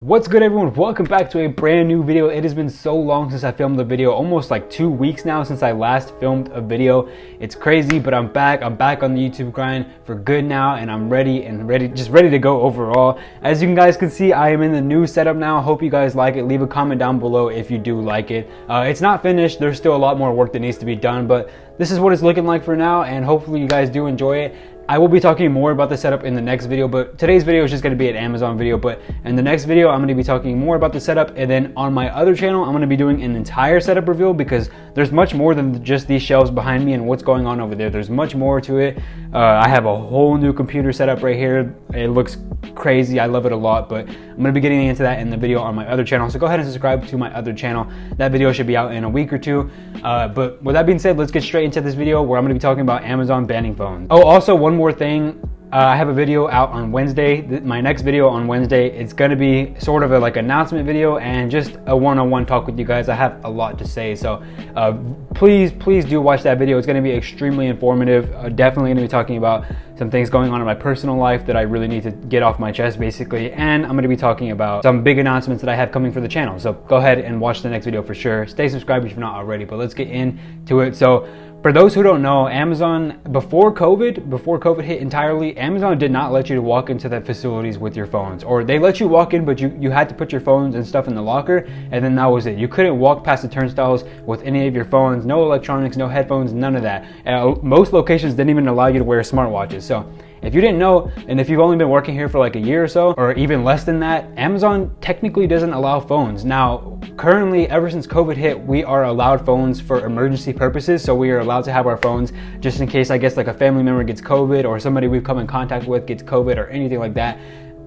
What's good, everyone? Welcome back to a brand new video. It has been so long since I filmed the video, almost like 2 weeks now since I last filmed a video. It's crazy, but I'm back on the YouTube grind for good now, and I'm ready to go overall. As you guys can see, I am in the new setup now. Hope you guys like it. Leave a comment down below if you do like it. It's not finished. There's still a lot more work that needs to be done, but this is what it's looking like for now, and hopefully you guys do enjoy it. I will be talking more about the setup in the next video, but today's video is just going to be an Amazon video. But in the next video, I'm going to be talking more about the setup, and then on my other channel, I'm going to be doing an entire setup reveal because there's much more than just these shelves behind me and what's going on over there. There's much more to it. I have a whole new computer setup right here. It looks crazy. I love it a lot, but I'm going to be getting into that in the video on my other channel. So go ahead and subscribe to my other channel. That video should be out in a week or two. But with that being said, let's get straight into this video where I'm going to be talking about Amazon banning phones. Oh, also one more thing. I have a video out on Wednesday. My next video on Wednesday, it's going to be sort of a like announcement video and just a one-on-one talk with you guys. I have a lot to say, so please do watch that video. It's going to be extremely informative. Definitely going to be talking about some things going on in my personal life that I really need to get off my chest, basically. And I'm going to be talking about some big announcements that I have coming for the channel. So go ahead and watch the next video for sure. Stay subscribed if you're not already, but let's get into it. So for those who don't know, Amazon, before COVID hit entirely, Amazon did not let you to walk into the facilities with your phones. Or they let you walk in, but you had to put your phones and stuff in the locker, and then that was it. You couldn't walk past the turnstiles with any of your phones, no electronics, no headphones, none of that. Most locations didn't even allow you to wear smartwatches. So if you didn't know, and if you've only been working here for like a year or so, or even less than that, Amazon technically doesn't allow phones. Now, currently, ever since COVID hit, we are allowed phones for emergency purposes. So we are allowed to have our phones just in case, I guess, like a family member gets COVID or somebody we've come in contact with gets COVID or anything like that.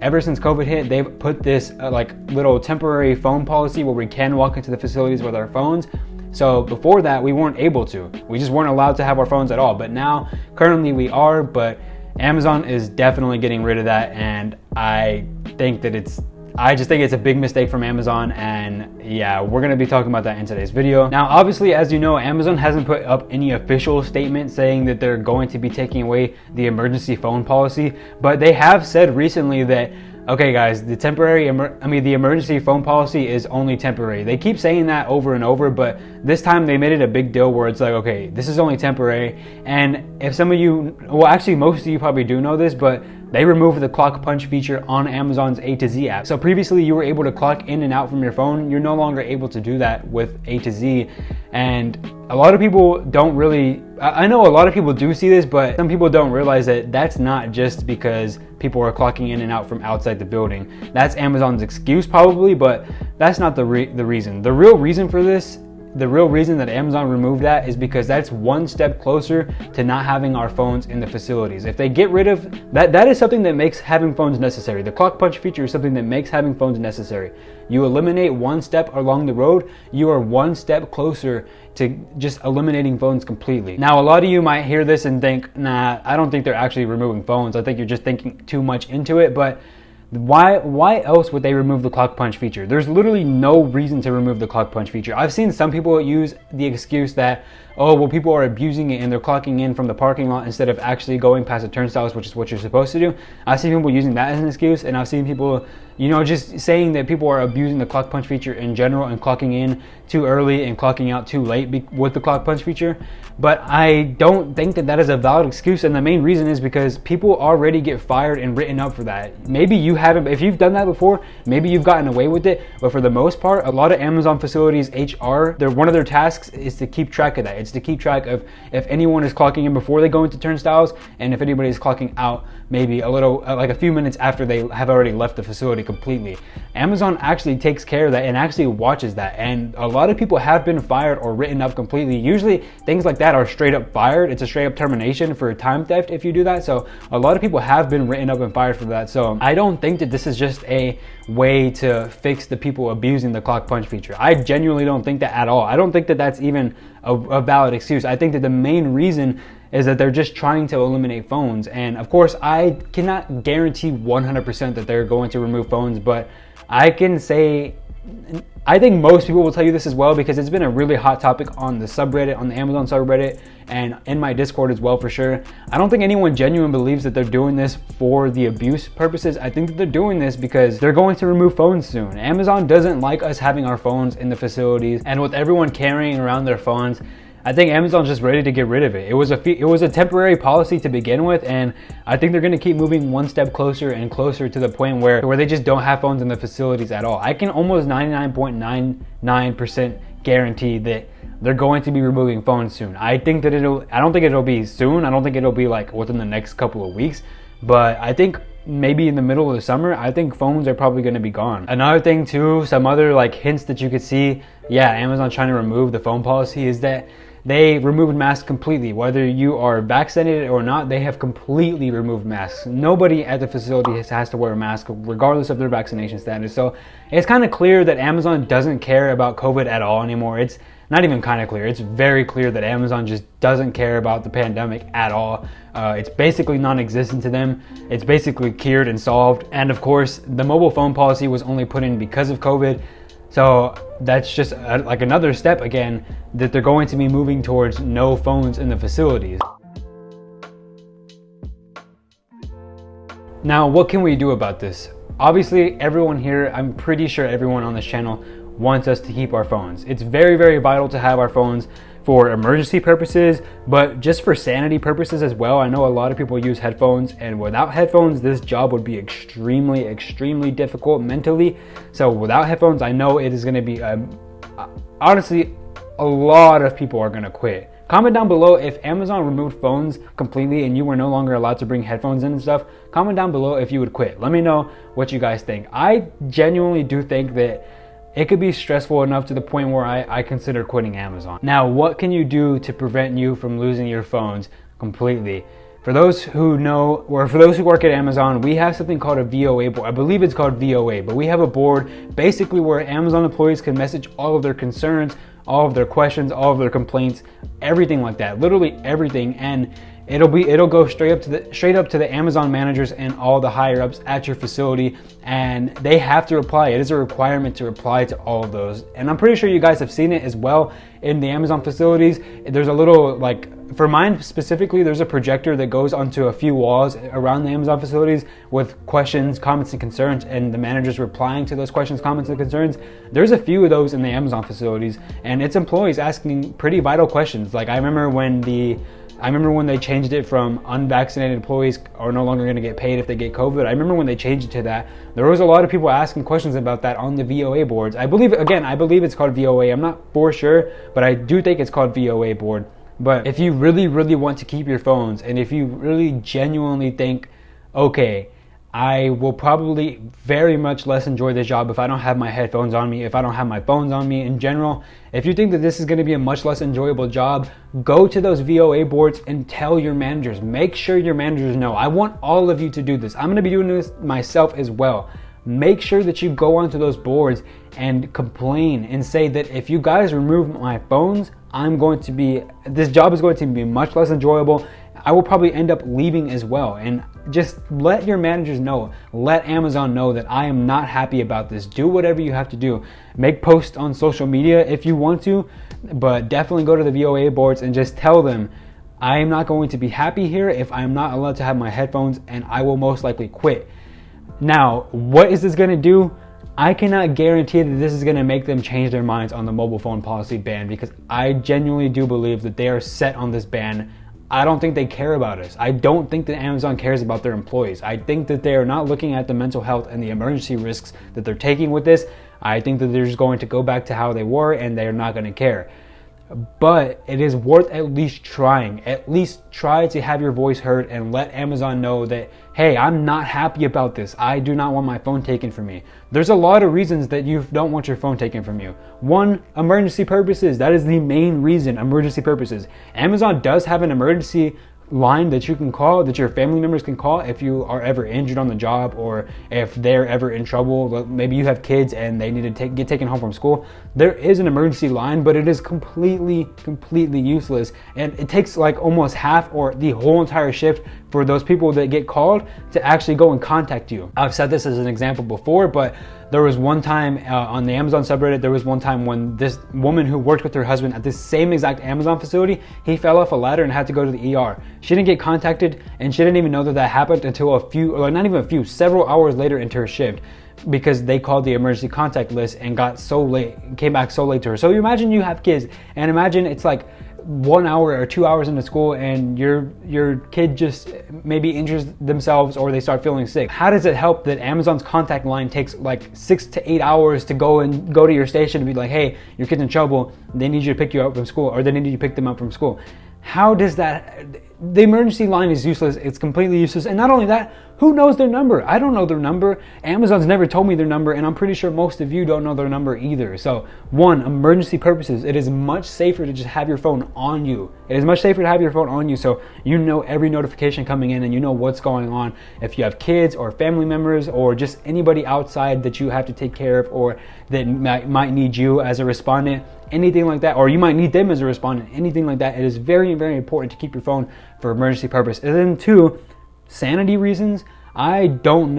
Ever since COVID hit, they've put this like little temporary phone policy where we can walk into the facilities with our phones. So before that, we weren't able to. We just weren't allowed to have our phones at all. But now, currently we are, but Amazon is definitely getting rid of that, and I just think it's a big mistake from Amazon, and yeah, we're going to be talking about that in today's video. Now, obviously, as you know, Amazon hasn't put up any official statement saying that they're going to be taking away the emergency phone policy, but they have said recently that, okay guys, the emergency phone policy is only temporary. They keep saying that over and over, but this time they made it a big deal where it's like, okay, this is only temporary. And if some of you, well, actually most of you probably do know this, but they removed the clock punch feature on Amazon's A to Z app. So previously you were able to clock in and out from your phone. You're no longer able to do that with A to Z. And a lot of people don't really, I know a lot of people do see this, but some people don't realize that that's not just because people are clocking in and out from outside the building. That's Amazon's excuse probably, but that's not the reason. The real reason for this, the real reason that Amazon removed that is because that's one step closer to not having our phones in the facilities. If they get rid of that is something that makes having phones necessary. The clock punch feature is something that makes having phones necessary. You eliminate one step along the road, you are one step closer to just eliminating phones completely. Now, a lot of you might hear this and think, nah, I don't think they're actually removing phones. I think you're just thinking too much into it, but why else would they remove the clock punch feature? There's literally no reason to remove the clock punch feature. I've seen some people use the excuse that, oh, well, people are abusing it and they're clocking in from the parking lot instead of actually going past the turnstiles, which is what you're supposed to do. I've seen people using that as an excuse, and I've seen people, just saying that people are abusing the clock punch feature in general and clocking in too early and clocking out too late with the clock punch feature. But I don't think that is a valid excuse, and the main reason is because people already get fired and written up for that. Maybe you haven't, if you've done that before, maybe you've gotten away with it, but for the most part, a lot of Amazon facilities HR, one of their tasks is to keep track of that. It's to keep track of if anyone is clocking in before they go into turnstiles, and if anybody is clocking out maybe a little, like a few minutes after they have already left the facility completely. Amazon actually takes care of that and actually watches that, and a lot of people have been fired or written up completely. Usually things like that are straight up fired. It's a straight up termination for time theft if you do that. So a lot of people have been written up and fired for that. So I don't think that this is just a way to fix the people abusing the clock punch feature. I genuinely don't think that at all. I don't think that that's even a valid excuse. I think that the main reason is that they're just trying to eliminate phones. And of course, I cannot guarantee 100% that they're going to remove phones, but I can say I think most people will tell you this as well, because it's been a really hot topic on the subreddit, on the Amazon subreddit, and in my Discord as well, for sure. I don't think anyone genuinely believes that they're doing this for the abuse purposes. I think that they're doing this because they're going to remove phones soon. Amazon doesn't like us having our phones in the facilities, and with everyone carrying around their phones, I think Amazon's just ready to get rid of it. It was a temporary policy to begin with, and I think they're going to keep moving one step closer and closer to the point where they just don't have phones in the facilities at all. I can almost 99.99% guarantee that they're going to be removing phones soon. I don't think it'll be soon. I don't think it'll be like within the next couple of weeks, but I think maybe in the middle of the summer, I think phones are probably going to be gone. Another thing too, some other like hints that you could see, Amazon trying to remove the phone policy, is that they removed masks completely. Whether you are vaccinated or not, they have completely removed masks. Nobody at the facility has to wear a mask regardless of their vaccination status. So it's kind of clear that Amazon doesn't care about COVID at all anymore. It's not even kind of clear. It's very clear that Amazon just doesn't care about the pandemic at all. It's basically non-existent to them. It's basically cured and solved. And of course, the mobile phone policy was only put in because of COVID. So that's just like another step again that they're going to be moving towards no phones in the facilities. Now, what can we do about this? Obviously, everyone here, I'm pretty sure everyone on this channel wants us to keep our phones. It's very, very vital to have our phones for emergency purposes, but just for sanity purposes as well. I know a lot of people use headphones, and without headphones, this job would be extremely, extremely difficult mentally. So without headphones, I know it is going to be, honestly, a lot of people are going to quit. Comment down below if Amazon removed phones completely and you were no longer allowed to bring headphones in and stuff. Comment down below if you would quit. Let me know what you guys think. I genuinely do think that it could be stressful enough to the point where I consider quitting Amazon. Now, what can you do to prevent you from losing your phones completely? For those who know, or for those who work at Amazon, we have something called a VOA board. I believe it's called VOA, but we have a board basically where Amazon employees can message all of their concerns, all of their questions, all of their complaints, everything like that, literally everything. And it'll go straight up to the Amazon managers and all the higher ups at your facility, and they have to reply. It is a requirement to reply to all of those. And I'm pretty sure you guys have seen it as well in the Amazon facilities. There's a little, like, for mine specifically, there's a projector that goes onto a few walls around the Amazon facilities with questions, comments, and concerns, and the managers replying to those questions, comments, and concerns. There's a few of those in the Amazon facilities, and it's employees asking pretty vital questions. Like, I remember when they changed it from unvaccinated employees are no longer going to get paid if they get COVID. I remember when they changed it to that, there was a lot of people asking questions about that on the VOA boards. I believe it's called VOA. I'm not for sure, but I do think it's called VOA board. But if you really, really want to keep your phones, and if you really genuinely think, okay, I will probably very much less enjoy this job if I don't have my headphones on me, if I don't have my phones on me in general. If you think that this is going to be a much less enjoyable job, go to those VOA boards and tell your managers. Make sure your managers know. I want all of you to do this. I'm going to be doing this myself as well. Make sure that you go onto those boards and complain and say that if you guys remove my phones, this job is going to be much less enjoyable. I will probably end up leaving as well. And just let your managers know, let Amazon know that I am not happy about this. Do whatever you have to do. Make posts on social media if you want to, but definitely go to the VOA boards and just tell them, I am not going to be happy here if I am not allowed to have my headphones, and I will most likely quit. Now, what is this going to do? I cannot guarantee that this is going to make them change their minds on the mobile phone policy ban, because I genuinely do believe that they are set on this ban. I don't think they care about us. I don't think that Amazon cares about their employees. I think that they are not looking at the mental health and the emergency risks that they're taking with this. I think that they're just going to go back to how they were, and they're not going to care. But it is worth at least trying. At least try to have your voice heard and let Amazon know that, hey, I'm not happy about this. I do not want my phone taken from me. There's a lot of reasons that you don't want your phone taken from you. One, emergency purposes. That is the main reason, emergency purposes. Amazon does have an emergency line that you can call, that your family members can call if you are ever injured on the job, or if they're ever in trouble. Maybe you have kids and they need to get taken home from school. There is an emergency line, but it is completely useless, and it takes like almost half or the whole entire shift for those people that get called to actually go and contact you. I've said this as an example before, but there was one time on the Amazon subreddit, there was one time when this woman who worked with her husband at this same exact Amazon facility, he fell off a ladder and had to go to the ER. She didn't get contacted, and she didn't even know that that happened until several hours later into her shift, because they called the emergency contact list and came back so late to her. So you imagine you have kids, and imagine it's like 1 hour or 2 hours into school and your kid just maybe injures themselves or they start feeling sick. How does it help that Amazon's contact line takes like 6 to 8 hours to go to your station and be like, hey, your kid's in trouble, they need you to pick you up from school, or they need you to pick them up from school? How does that? The emergency line is useless. It's completely useless. And not only that, who knows their number? I don't know their number. Amazon's never told me their number, and I'm pretty sure most of you don't know their number either. So, one, emergency purposes, it is much safer to just have your phone on you. It is much safer to have your phone on you so you know every notification coming in and you know what's going on. If you have kids or family members or just anybody outside that you have to take care of or that might need you as a respondent, anything like that, or you might need them as a respondent, anything like that, it is very, very important to keep your phone for emergency purpose. And then two, sanity reasons. I don't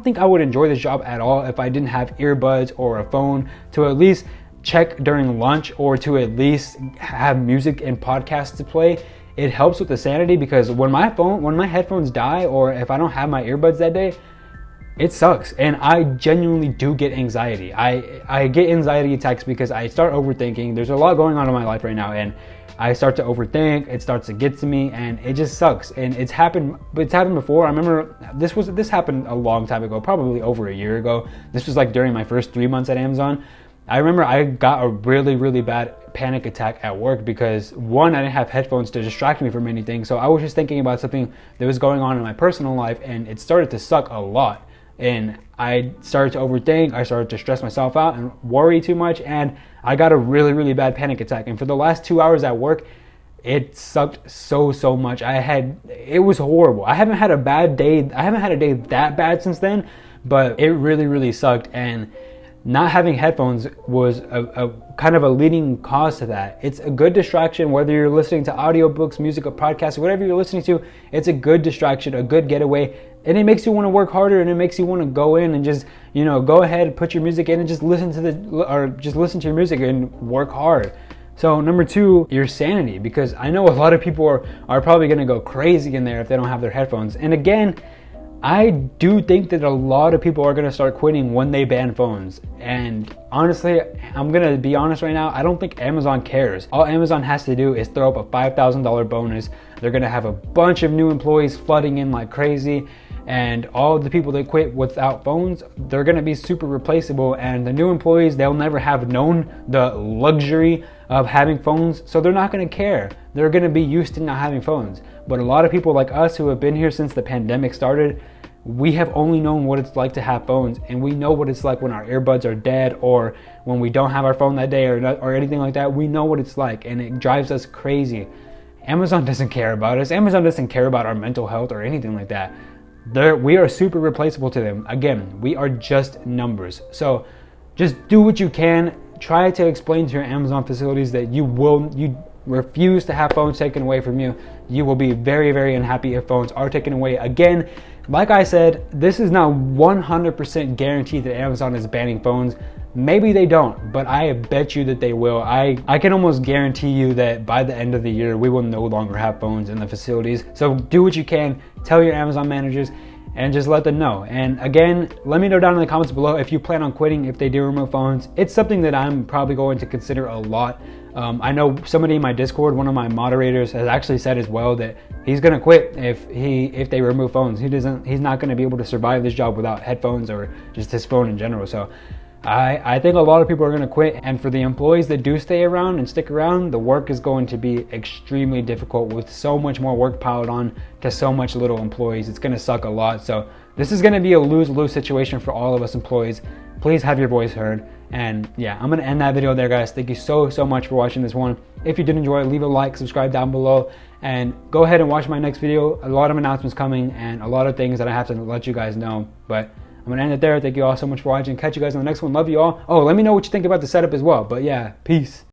think I would enjoy this job at all if I didn't have earbuds or a phone to at least check during lunch or to at least have music and podcasts to play. It helps with the sanity, because when my headphones die or if I don't have my earbuds that day, it sucks, and I genuinely do get anxiety. I get anxiety attacks because I start overthinking. There's a lot going on in my life right now, and I start to overthink. It starts to get to me, and it just sucks. And it's happened before. I remember this happened a long time ago, probably over a year ago. This was like during my first 3 months at Amazon. I remember I got a really, really bad panic attack at work because one, I didn't have headphones to distract me from anything. So I was just thinking about something that was going on in my personal life, and it started to suck a lot. And I started to overthink, I started to stress myself out and worry too much, and I got a really, really bad panic attack. And for the last 2 hours at work, it sucked so much. It was horrible. I haven't had a day that bad since then, but it really, really sucked. And not having headphones was a kind of a leading cause to that. It's a good distraction, whether you're listening to audiobooks, music, or podcasts, whatever you're listening to, it's a good distraction, a good getaway. And it makes you want to work harder, and it makes you want to go in and just, go ahead, put your music in and just listen to your music and work hard. So number two, your sanity, because I know a lot of people are probably going to go crazy in there if they don't have their headphones. And again, I do think that a lot of people are going to start quitting when they ban phones. And honestly, I'm going to be honest right now, I don't think Amazon cares. All Amazon has to do is throw up a $5,000 bonus. They're going to have a bunch of new employees flooding in like crazy. And all the people that quit without phones, they're going to be super replaceable. And the new employees, they'll never have known the luxury of having phones, so they're not going to care. They're going to be used to not having phones. But a lot of people like us who have been here since the pandemic started, we have only known what it's like to have phones, and we know what it's like when our earbuds are dead or when we don't have our phone that day or anything like that. We know what it's like, and it drives us crazy. Amazon doesn't care about us. Amazon doesn't care about our mental health or anything like that. We are super replaceable to them. Again, we are just numbers. So just do what you can. Try to explain to your Amazon facilities that you refuse to have phones taken away from you. You will be very, very unhappy if phones are taken away. Again, like I said, this is not 100% guaranteed that Amazon is banning phones. Maybe they don't, but I bet you that they will. I can almost guarantee you that by the end of the year, we will no longer have phones in the facilities. So do what you can, tell your Amazon managers, and just let them know. And again, let me know down in the comments below if you plan on quitting if they do remove phones. It's something that I'm probably going to consider a lot. I know somebody in my Discord, one of my moderators, has actually said as well that he's gonna quit if they remove phones. He's not gonna be able to survive this job without headphones or just his phone in general. So I think a lot of people are going to quit, and for the employees that do stay around and stick around, the work is going to be extremely difficult with so much more work piled on to so much little employees. It's going to suck a lot. So this is going to be a lose-lose situation for all of us employees. Please have your voice heard. And yeah, I'm going to end that video there, guys. Thank you so much for watching this one. If you did enjoy it, leave a like, subscribe down below, and go ahead and watch my next video. A lot of announcements coming and a lot of things that I have to let you guys know. But I'm going to end it there. Thank you all so much for watching. Catch you guys on the next one. Love you all. Oh, let me know what you think about the setup as well. But yeah, peace.